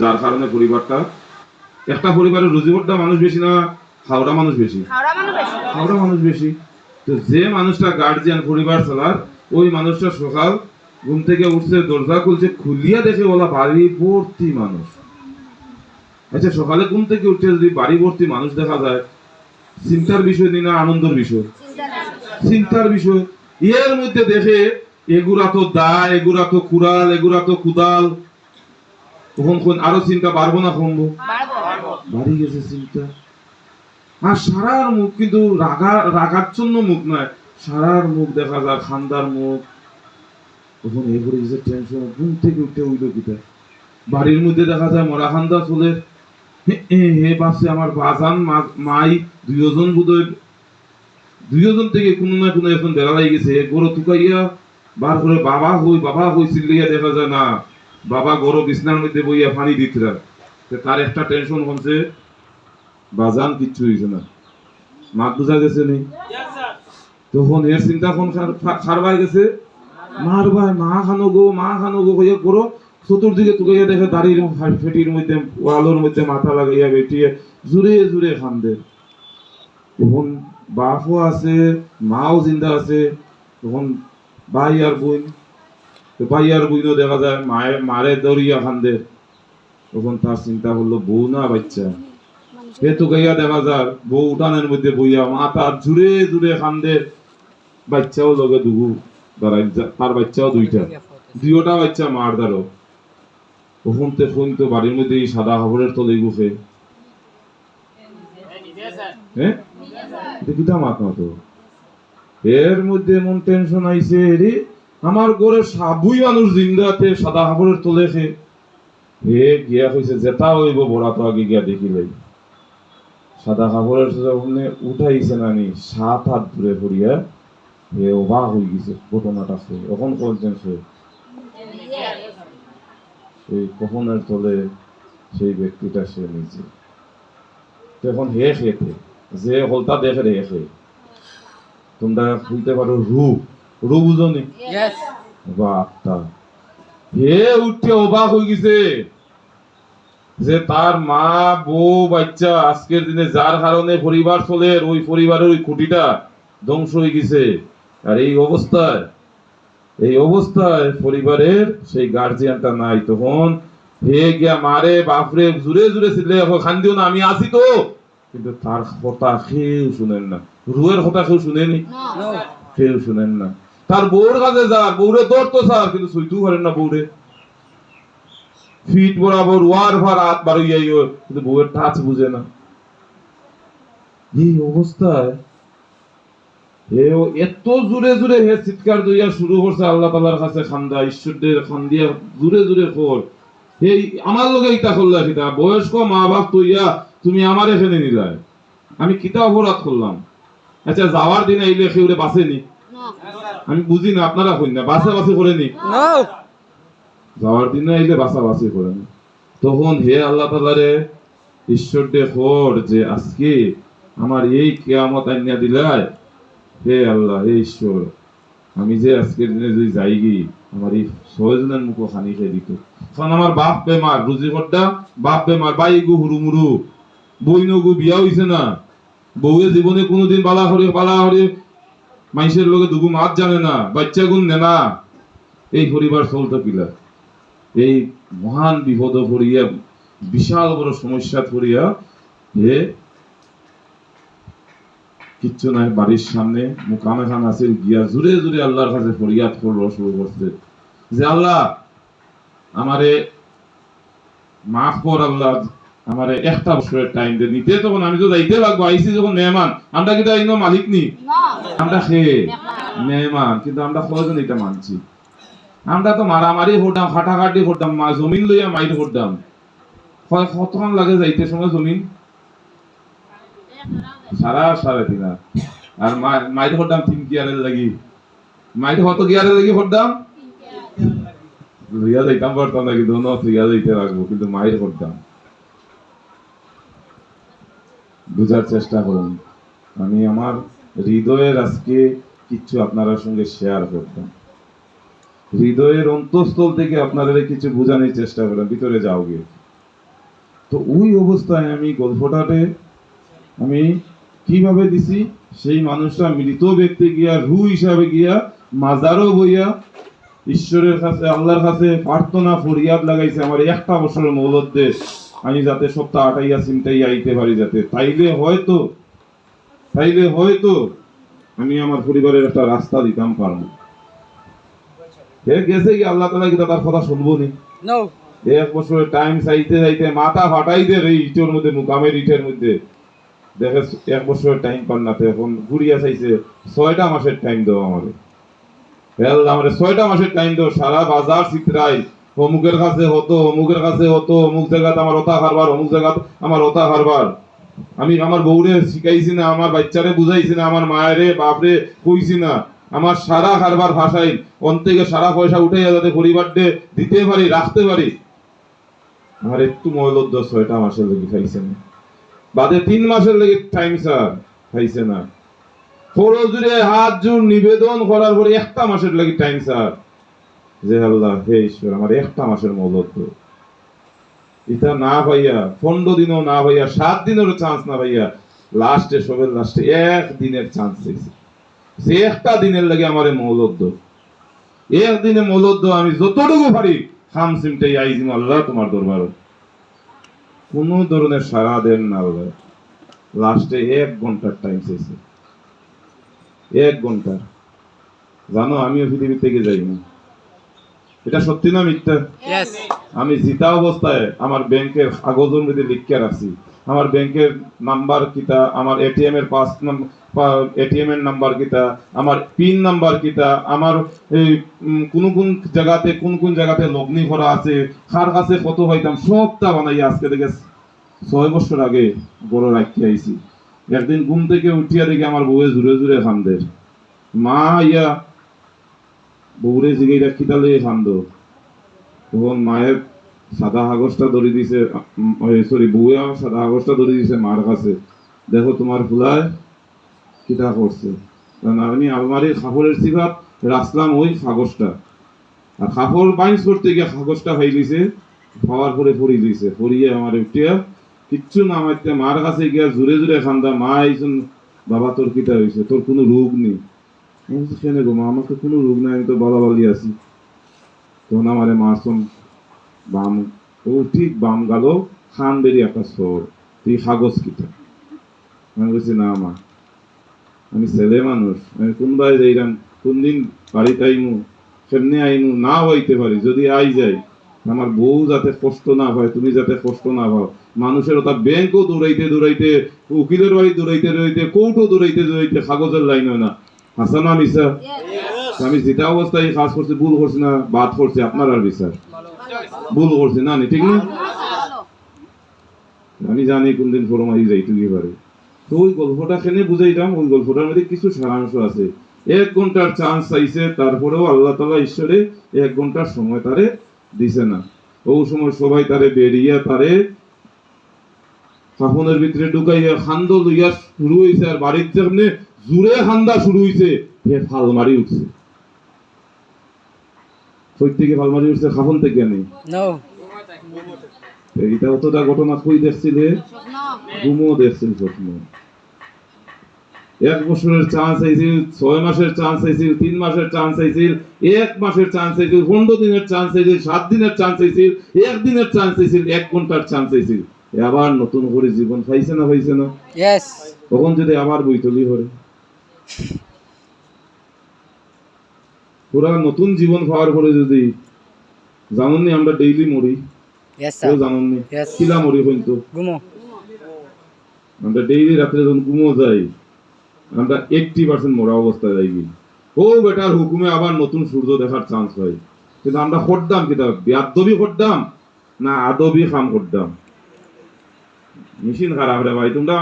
যার কারণে পরিবারটা একটা পরিবারের রুজিভোটটা মানুষ বেশি না হাওড়া মানুষ বেশি, হাওড়া মানুষ বেশি। তো যে মানুষটা গার্জিয়ান পরিবার চালার ওই মানুষটা সকাল ঘুম থেকে উঠছে, দরজা খুলছে, খুলিয়া দেখে বলা বাড়ি ভর্তি মানুষ। আচ্ছা, সকালে ঘুম থেকে উঠে যদি বাড়ি ভর্তি মানুষ দেখা যায়, চিন্তার বিষয় না আনন্দের বিষয়? চিন্তার বিষয়। এর মধ্যে দেখে এগুলা তো দা, এগুলা তো কুড়াল, এগুলা তো কুদাল, তখন আরো চিন্তা বাড়বো না কমবো? বাড়ি গেছে চিন্তা। আর সারার মুখ কিন্তু রাগাচ্ছন্ন মুখ নয়, সারার মুখ দেখা যায় খান্দার মুখ। তখন এগুলো গেছে টেনশন, ঘুম থেকে উঠে উইল কিটা বাড়ির মধ্যে দেখা যায় মরা খান্দা চলে। হে বাসে আমার বাজান মাই দুইজন বোধহয়, দুইজন থেকে কোনো না কোনো এখন বেড়া লাগে গেছে। গরু তুকাইয়া বার করে বাবা হই চিল্লিয়া দেখা যায় না, বাবা গরু বিছনার মধ্যে বইয়া পানি দিতরা। তার একটা টেনশন হচ্ছে বাজান কিচ্ছু হয়েছে না, মাত বুঝা গেছে নেই। তখন এর চিন্তা কোন খারবাই গেছে, মার ভাই মা খানো গো হইয়া করো। চতুর্দিকে তুকাইয়া দেখে দাড়ির ফেটির মধ্যে ওয়ালোর মধ্যে মাথা লাগাইয়া বেটিয়ে জুড়ে জুড়ে খান্দে। তখন বাপও আছে, মাও জিন্দা আছে। তখন ভাই আর বোনও দেখা যায় মারে দৌড়িয়া খান্দে। তখন তার চিন্তা করলো বউ না বাচ্চা, হেতু গাইয়া দেখা যায় বউ উঠানের মধ্যে বইয়া মাথা জুড়ে জুড়ে খান্দে। বাচ্চাও লগে দুগু দাঁড়াই, তার বাচ্চাও দুইটা বাচ্চা মার দাঁড়ো। তখন তো বাড়ির মধ্যে সাদা কাপড়ের তলে গুফে, হ্যাঁ কিটা মাত না তো। এর মধ্যে এমন টেনশন আইছে, রে আমার ঘরে সাবুই মানুষ জিন্দাতে সাদা কাপড়ের তলে খে। হে গিয়া কইছে যেটা হইব বড়া তো আগে গিয়া দেখিলাই। সাদা কাপড়ের সামনে উঠাইছে নানি 7 হাত দূরে পড়িয়া হে অবাক হয়ে গেছে ঘটনাটা। এখন করছেন সেই কখনের তলে সেই ব্যক্তিটা সে নিজে। তখন হে খেতে যে হলতা দেখে রে খে, তোমরা বুঝতে পারো রু বুঝনি বা আত্মা। হে উঠে অবাক হয়ে গেছে যে তার মা বউ বাচ্চা আজকের দিনে যার কারণে পরিবার চলে, ওই পরিবারের ওই খুঁটিটা ধ্বংস হয়ে গেছে। আর এই অবস্থায় পরিবারের সেই গার্জিয়ানটা নাই। তখন হে গিয়া মারে বাপরে জুড়ে জুড়ে ছিলে খান্দিও না, আমি আছি তো। কিন্তু তার কথা কেউ শুনেন না, রুয়ের কথা কেউ শুনেনি, কেউ শুনেন না। তার বউর কাছে যা, বউরে ধরতো স্যার, কিন্তু সইতেও পারেন না বউরে। ফিট বরাবর ওয়ার ভার হাত বার হইয়া, কিন্তু বউয়ের টাচ বুঝে না। এই অবস্থায় এত জোরে জোরে হে চিৎকার দইয়া শুরু করছে আল্লাহ তাআলার কাছে খান্দা, ঈশ্বরদের খান্দিয়া জোরে জোরে খোর। এই আমার লগে ইটা করলা কিতা, বয়স্ক মা বাপ তৈয়া তুমি আমার এখানে নিলাই, আমি কিতা অপরাধ করলাম? আচ্ছা, যাওয়ার দিনে আইলে কেউরে বাঁচেনি? আমি বুঝি না, আপনারা কই না বাঁচাবাঁচি করেনি? যাওয়ার দিনে আইলে বাঁচাবাঁচি করেনি। তখন হে আল্লাহ তাআলারে ঈশ্বর দে খোর যে আজকে আমার এই কিয়ামত আইনা দিলাই। হে আল্লাহ, হে ঈশ্বর, আমি যে আজকের দিনে যদি যাই গি আমার এই 6 জনের মুখ খানি খেয়ে দিত। কারণ আমার বাপ বেমার, রুজি করডা বাপ বেমার, বাই গু হুরুমুরু, বইন গু বিয়া হইছে না, বউয়ে জীবনে কোনোদিন বালা হরে মাইসের লোকে দুগু মাত জানে না, বাচ্চা গুণ নে না। এই পরিবার চলতো কিলা? এই মহান বিপদ পড়িয়া, বিশাল বড় সমস্যা পড়িয়া হে কিচ্ছু নাই, বাড়ির সামনে মুকামে খান আছে গিয়া জুড়ে জুড়ে আল্লাহর কাছে ফরিয়াদ করলো শুরু করছে যে আল্লাহ আমারে মাফ কর, আল্লাহ আমারে একটা বছরের টাইম দে। নিতে তখন আমি তো যাইতে লাগবো, আইসি যখন মেহমান, আমরা কিন্তু আইনো মালিক নি, আমরা খেয়ে মেহমান, কিন্তু আমরা কয়জন এটা মানছি? আমরা তো মারামারি হতাম, খাটাখাটি হতাম, জমিন লইয়া মাইর হতাম। কতক্ষণ লাগে যাইতে সময় জমিন? সাড়ে 3 আর মাইর হতাম 3 গিয়ারের লাগি। মাইর কত গিয়ারের লাগি হতাম? লইয়া যাইতাম পারতাম না, কিন্তু লইয়া যাইতে লাগবো, কিন্তু মাইর হতাম। বুঝার চেষ্টা করুন। আমি আমার হৃদয়ের আজকে কিছু আপনার সঙ্গে শেয়ার করতাম, হৃদয়ের অন্তঃস্থল থেকে আপনাদের কিছু বোঝানোর চেষ্টা করলাম। ভিতরে যাও গিয়ে তো ওই অবস্থায় আমি গল্পটাতে আমি কিভাবে দিছি, সেই মানুষটা মৃত ব্যক্তি গিয়া রূহ হিসাবে গিয়া মাজারও বইয়া ঈশ্বরের কাছে আল্লাহর কাছে প্রার্থনা ফরিয়াদ লাগাইছে আমার একটা বছরের মৌলতে আমি যাতে সপ্তাহ আটাইয়া চিন্তাই আইতে পারি, যাতে তাইলে হয়তো আমি আমার পরিবারের একটা রাস্তা দিতাম পারবো। হে গেছে কি আল্লাহ তাআলা কি তার কথা শুনবো নি? এক বছরের টাইম চাইতে চাইতে মাথা ফাটাই দে এই ইটের মধ্যে, মুকামের ইটের মধ্যে দেখে এক বছরের টাইম পান না, এখন ঘুরিয়া চাইছে 6টা মাসের টাইম দাও আমারে। আমার 6টা মাসের টাইম দাও, সারা বাজার চিত্রাই অমুকের কাছে হতো, অমুকের কাছে হতো, অমুক জায়গাতে আমার ওতা কারবার, অমুক জায়গা আমার ওতা কারবার। আমি আমার বউরে শিখাইছি না, আমার বাচ্চারে বুঝাইছি না, আমার মায়েরে বাপরে কইছি না, আমার সারা কারবার ভাষাই অন্তকে সারা পয়সা উঠে যাতে পরিবার দিতে পারি, রাখতে পারি। আমার একটু ময়লদ্দ 6টা মাসের লেগে খাইছে না, বাদে 3 মাসের লেগে টাইম স্যার খাইছে না, ফরজুরে হাত জোর নিবেদন করার পরে 1টা মাসের লাগি টাইম স্যার, যে আল্লাহ হে ঈশ্বর আমার 1টা মাসের মৌলত এটা না ভাইয়া, 15 দিনও না ভাইয়া, 7 দিনেরও চান্স না ভাইয়া, লাস্টে সবের লাস্টে 1 দিনের চান্স চাইছি, সে 1টা দিনের লাগে আমারে মৌলত 1 দিনে মৌলত আমি যতটুকু পারি খাম সিমটাই আইজিম আল্লাহ তোমার দরবারে, কোনো ধরনের সারা দেন না আল্লাহ। লাস্টে 1 ঘন্টার টাইম চাইছি, 1 ঘন্টা। জানো আমিও পৃথিবী থেকে যাই না, এটা সত্যি না মিথ্যা? আমি জিতা অবস্থায় আমার ব্যাংকের কাগজের মধ্যে লিখে রাখছি আমার ব্যাংকের নাম্বার কিতা, আমার এটিএম এর এটিএম এর নাম্বার কিতা, আমার পিন নাম্বার কিতা, আমার কোন কোন জায়গাতে লগ্নি করা আছে, কার কাছে কত হইতাম, সবটা বানাই আজকে থেকে 6 বছর আগে বড় রাখি আইছি। একদিন ঘুম থেকে উঠিয়া দেখি আমার বউয়ে জুড়ে জুড়ে খান্দে, মা ইয়া বউরে জিগাইরা খিতালে খান্দ, তখন মায়ের সাদা কাগজটা ধরে দিছে, বউয়ে আমার সাদা কাগজটা ধরে দিছে মার কাছে, দেখো তোমার ফুলায় কিতা করছে। আমি আলমারির কাপড়ের সিফাত রাখলাম ওই কাগজটা, আর কাপড় বাইন্স করতে গিয়ে কাগজটা খাই দিছে, খাওয়ার পরে পড়ি দিছে, পড়িয়ে আমার উঠিয়া কিচ্ছু না মারতে মার কাছে গিয়া জুড়ে জুড়ে খান্দা, মা এইজন বাবা তোর কিতা হয়েছে, তোর কোনো রোগ নেই। কেনে গো মা, আমাকে কোনো রোগ নাই, আমি তো বালাবালি আছি। তখন আমারে মারছন বাম, ও ঠিক বাম গেল খান বেরিয়ে একটা সর, তুই কাগজ কিতা? আমি বলছি না মা, আমি ছেলে মানুষ, আমি কোনবাই যাইলাম, কোন দিন বাড়িতে আইমু, সেমনি আইমু না হইতে পারি, যদি আই যাই আমার বউ যাতে কষ্ট না হয়, তুমি যাতে কষ্ট না পাও। মানুষের ওটা ব্যাংকও দৌড়াইতে দৌড়াইতে, উকিলের বাড়ি দৌড়াইতে দৌড়াইতে, কোর্টও দৌড়াইতে দৌড়াইতে, কাগজের লাইন হয় না। হাসা না মিশা? আমি যেটা অবস্থায় কাজ করছি, ভুল করছি না বাদ করছি, আপনার আর বিচার, ভুল করছি না, ঠিক না? আমি জানি কোনদিন ফরমাই যাইতে গিয়ে পারে। তো ওই গল্পটা কেনে বুঝাইলাম, ওই গল্পটার মধ্যে কিছু সারাংশ আছে। 1 ঘন্টার চান্স চাইছে, তারপরেও আল্লাহ তাআলা ঈশ্বরে 1 ঘন্টার সময় তারে দিছে না। ওই সময় সবাই তারে বেরিয়ে তারে কাফনের ভিতরে ঢুকাইয়া খান্দ লইয়া শুরু হয়েছে, আর বাড়ির সামনে জুড়ে খান্দা শুরু হয়েছে, ফাল মারি উঠছে। কই থেকে ফাল মারি উঠছে? কাফন থেকে নেই, এইটা অতটা ঘটনা কই দেখছিলে? ঘুমও দেখছিল স্বপ্ন। 1 বছরের চান্স চাইছিল, 6 মাসের চান্স চাইছিল, 3 মাসের চান্স চাইছিল, 1 মাসের চান্স চাইছিল, 15 দিনের চান্স চাইছিল, 7 দিনের চান্স চাইছিল, 1 দিনের চান্স চাইছিল, 1 ঘন্টার চান্স চাইছিল। আবার নতুন করে জীবন পাইছে না? পাইছে না? তখন যদি আবার বইতলি করে পুরা নতুন জীবন পাওয়ার পরে যদি জানুননি আমরা ডেইলি মরি, জানুননি কিলা মরি কিন্তু আমরা ডেইলি রাত্রে যখন ঘুমো যাই আমরা 80% মরা অবস্থায় যাই, ও বেটার হুকুমে আবার নতুন সূর্য দেখার চান্স হয়। কিন্তু আমরা করতাম কিতা? বেয়াদবি করতাম না আদবি কাম করতাম? মেশিন খারাপ রে ভাই তোমরা।